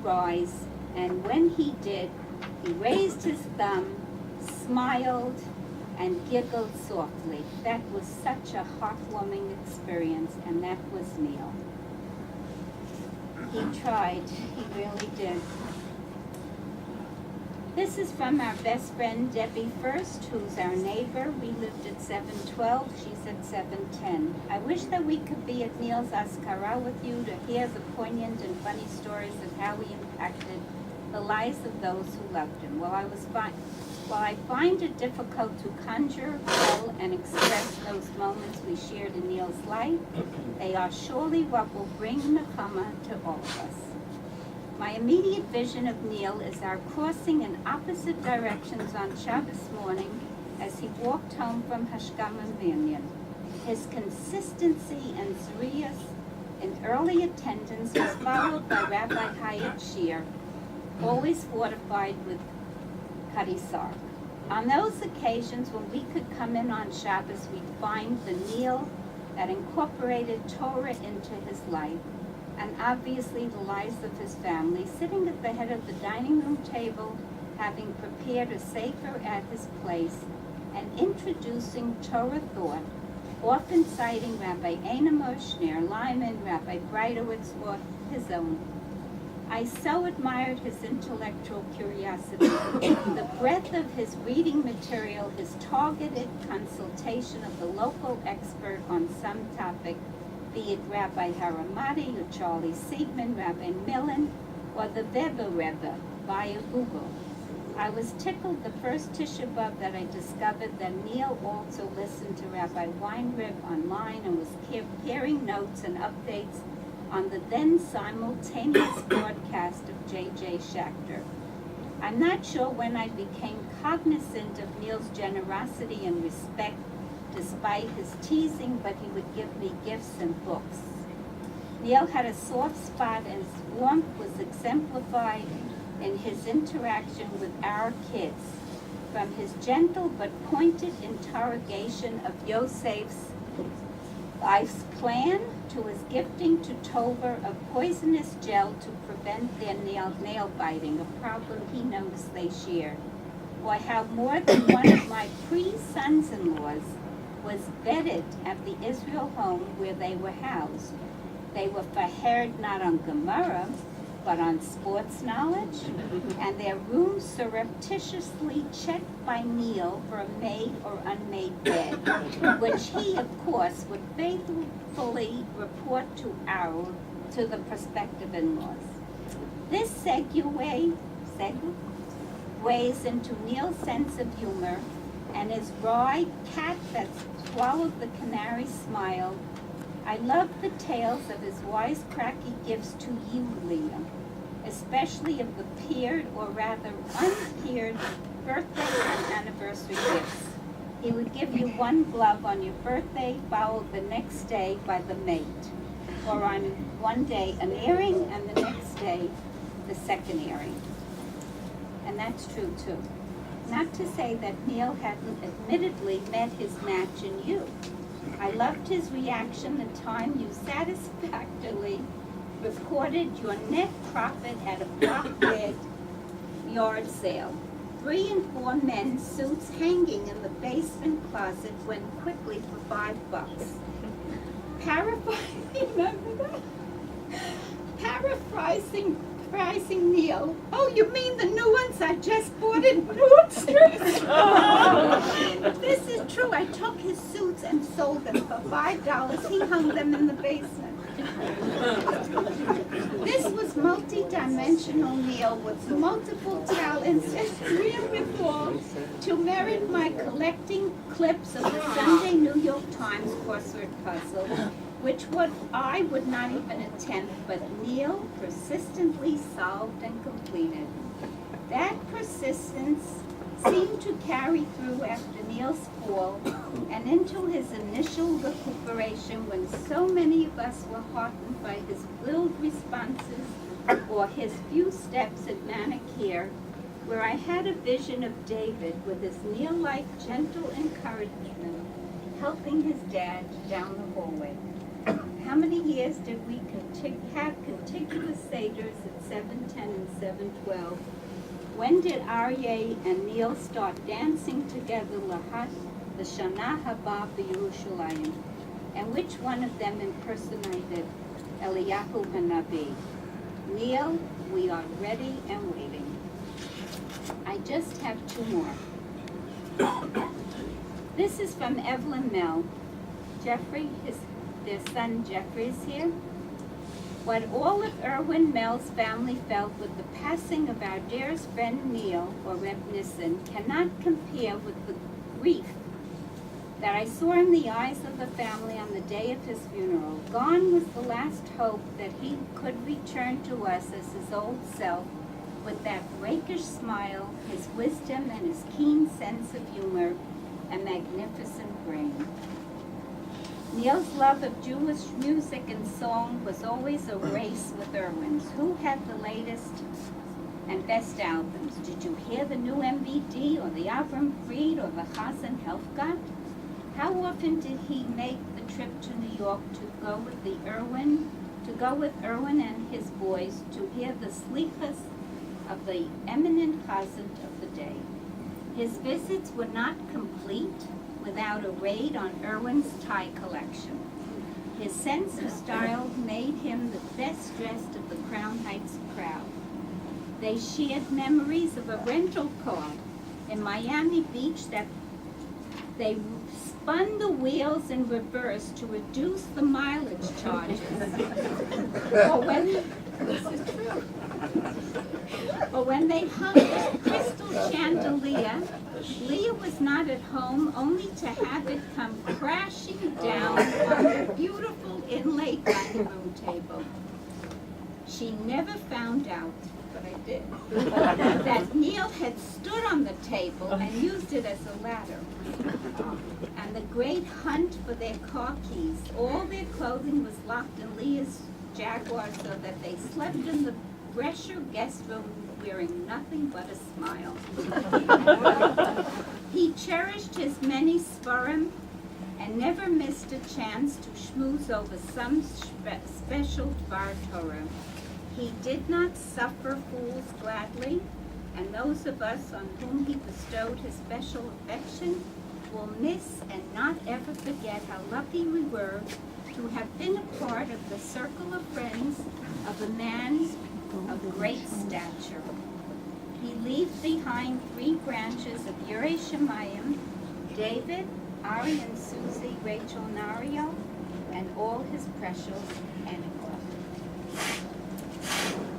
rise, and when he did, he raised his thumb, smiled, and giggled softly. That was such a heartwarming experience, and that was Neil. He tried, he really did. This is from our best friend Debbie First, who's our neighbor. We lived at 712, she's at 710. I wish that we could be at Neil's Azkara with you to hear the poignant and funny stories of how he impacted the lives of those who loved him. While I find it difficult to conjure, tell, and express those moments we shared in Neil's life, they are surely what will bring Nechama to all of us. My immediate vision of Neil is our crossing in opposite directions on Shabbos morning as he walked home from Hashkama Minyan. His consistency and zriyas in early attendance was followed by Rabbi Hyatt Shear, always fortified with Kadisar. On those occasions when we could come in on Shabbos, we'd find the Neil that incorporated Torah into his life, and obviously the lives of his family, sitting at the head of the dining room table, having prepared a sefer at his place, and introducing Torah thought, often citing Rabbi Einamor, Shneur Lyman, Rabbi Breitowitz, or his own. I so admired his intellectual curiosity, the breadth of his reading material, his targeted consultation of the local expert on some topic, be it Rabbi Haramati or Charlie Siegman, Rabbi Millen, or the Weber Rebbe via Google. I was tickled the first Tisha B'Av that I discovered that Neil also listened to Rabbi Weinrib online and was comparing notes and updates on the then simultaneous broadcast of J.J. Schachter. I'm not sure when I became cognizant of Neil's generosity and respect despite his teasing, but he would give me gifts and books. Neil had a soft spot, and his warmth was exemplified in his interaction with our kids, from his gentle but pointed interrogation of Yosef's life's plan to his gifting to Tover of poisonous gel to prevent their nail biting, a problem he knows they share, or how more than one of my pre-sons-in-laws was vetted at the Israel home where they were housed. They were fahered not on Gemara, but on sports knowledge, and their rooms surreptitiously checked by Neil for a made or unmade bed, which he, of course, would faithfully report to the prospective in-laws. This segues into Neil's sense of humor and his wry cat that swallowed the canary smile. I loved the tales of his wisecracky gifts to you, Liam, especially of the paired or rather unpaired birthday and anniversary gifts. He would give you one glove on your birthday, followed the next day by the mate, or on one day an earring and the next day the second earring. And that's true too. Not to say that Neil hadn't admittedly met his match in you. I loved his reaction the time you satisfactorily recorded your net profit at a block bed yard sale. 3 and 4 men's suits hanging in the basement closet went quickly for $5. Paraphrasing Neil. Oh, you mean the new ones I just bought in Nordstrom's? This is true. I took his suits and sold them for $5. He hung them in the basement. This was multi-dimensional Neil with multiple talents and real withal to merit my collecting clips of the Sunday New York Times crossword puzzle, which I would not even attempt, but Neil persistently solved and completed. That persistence seemed to carry through after Neil's fall and into his initial recuperation when so many of us were heartened by his willed responses or his few steps at Manicure, where I had a vision of David with his Neil-like gentle encouragement helping his dad down the hallway. how many years did we have contiguous Seders at 7:10 and 7:12? When did Aryeh and Neil start dancing together Lahat, the Shana Haba B'Yerushalayim? And which one of them impersonated Eliyahu Hanabi? Neil, we are ready and waiting. I just have two more. This is from Evelyn Mel. Jeffrey, their son Jeffrey is here. What all of Erwin Mel's family felt with the passing of our dearest friend Neil, or Reb Nissen, cannot compare with the grief that I saw in the eyes of the family on the day of his funeral. Gone was the last hope that he could return to us as his old self, with that rakish smile, his wisdom, and his keen sense of humor, and magnificent brain. Neil's love of Jewish music and song was always a race with Erwin's. Who had the latest and best albums? Did you hear the new MBD, or the Avram Fried, or the Chazan Helfgott? How often did he make the trip to New York to go with Erwin and his boys to hear the slichas of the eminent Chazan of the day? His visits were not complete without a raid on Erwin's tie collection. His sense of style made him the best dressed of the Crown Heights crowd. They shared memories of a rental car in Miami Beach that they spun the wheels in reverse to reduce the mileage charges. Or when they hung this crystal chandelier, Leah was not at home, only to have it come crashing down on the beautiful inlaid dining room table. She never found out, but I did, that Neil had stood on the table and used it as a ladder. And the great hunt for their car keys. All their clothing was locked in Leah's Jaguar so that they slept in the Brescher guest room wearing nothing but a smile. He cherished his many Sfarim and never missed a chance to schmooze over some special Dvar Torah. He did not suffer fools gladly, and those of us on whom he bestowed his special affection will miss and not ever forget how lucky we were to have been a part of the circle of friends of a man of great stature. He leaves behind 3 branches of Yirei Shemayim, David, Ari and Susie, Rachel and Ariel, and all his precious Aniqua.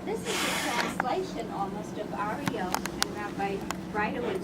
This is a translation almost of Ariel and Rabbi Breitowitz.